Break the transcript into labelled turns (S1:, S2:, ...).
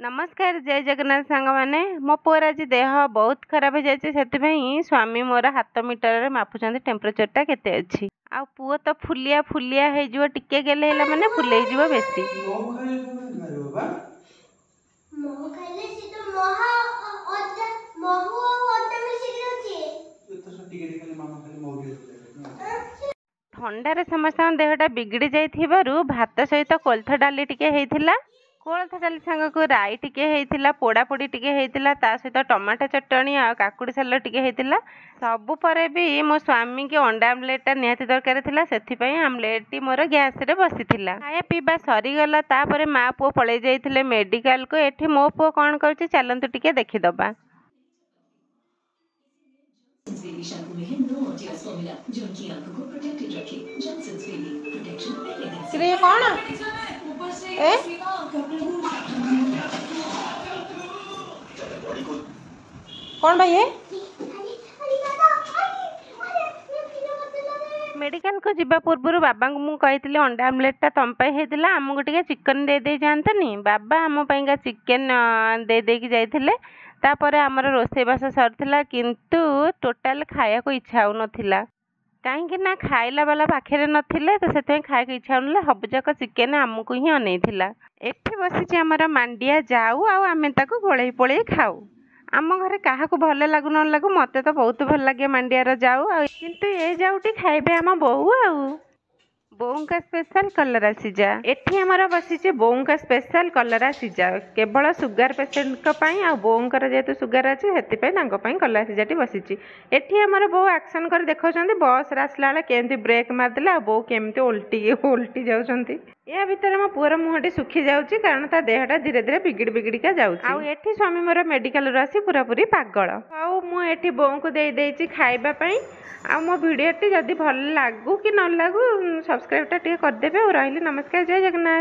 S1: नमस्कार जय जगन्नाथ सांग मैंने मो पुअर आज देह बहुत खराब हो जाए से स्वामी मोर हाथ मीटर मापुं टेम्परेचरटा केते अच्छी आ पुओ तो फुलिया फुलिया हो टिके गेले माने फुले बेसी ठंडार समस्त देहटा बिगड़ी जाइथिबारु भात सहित कोल्थ डाली टिके हेइथिला कोल्थ डाली सांग को राई टिके हेइथिला पोड़ा पोड़ी टिके हेइथिला ता सहित टमाटो चटणी आ काकुड़ी सालाड टिके हेइथिला सबु परे भी मो स्वामी के अंडा आमलेट निहाती दरकार थिला सेथि पई आमलेट मोर गैस रे बसिथिला खाया पीबा सरी गला तापरे मा पुओ पळे जाइथिले मेडिकल को एठी मो पुओ कोन करछि चलंतु टिके देखि दबा
S2: बेबी शैम्पू में है नो ऑडियस फॉर्मूला जो उनकी आंखों को प्रोटेक्टेड रखे। जॉनसन्स बेबी प्रोटेक्शन पहले दिन से।
S1: ये कौन ए कौन भाई है मेडिकल को जीवा पूर्व बाबा को मुझे कही अंडा आमलेटा तुम होता आमको टे चिकन दे दे जातनी बाबा आम चिकेन दे देकी जाइए तापर आमर रोषेईबास सरला किंतु टोटाल खाया को इच्छा हो नाला कहीं ना खाइला वाला पाखे नथिले तो से खाया इच्छा होना सबजाक चिकेन आमको ही अनेइथिला एठी बसी आमर मांडिया जाऊ आम गोले पोले खाऊ आम घरे क्या भल लगु न लगु मत तो बहुत भल लगे मांडियार जाऊ किंतु ये जाऊटी खाइबे आम बोऊ बोऊ का स्पेशल कलरा सिजा एठी हमारा बसी बोऊ का स्पेशल कलरा सिजा केवल सुगर पेसेंट आ बोऊर जेहेतु सुगर अच्छे से कलरा सिजाटी बसी एठी हमारा बो एक्शन कर देखा बस आसला बेले केमती ब्रेक मारदेला बो केमती उल्टी जाऊँच या भितर मो पुअर मुहटी सुखी जाऊँगी कारण ता देहटा धीरे धीरे बिगिड़ बिगिड़िका जाऊँगी स्वामी मोर मेडिकल आसी पूरापूरी पागल आउ मुझे बोऊ को दे खाइबापी आ मो भिडियोटी जदि भल लागू कि न लागू सब्सक्राइबटा टे करदेवे और रही नमस्कार जय जगन्नाथ।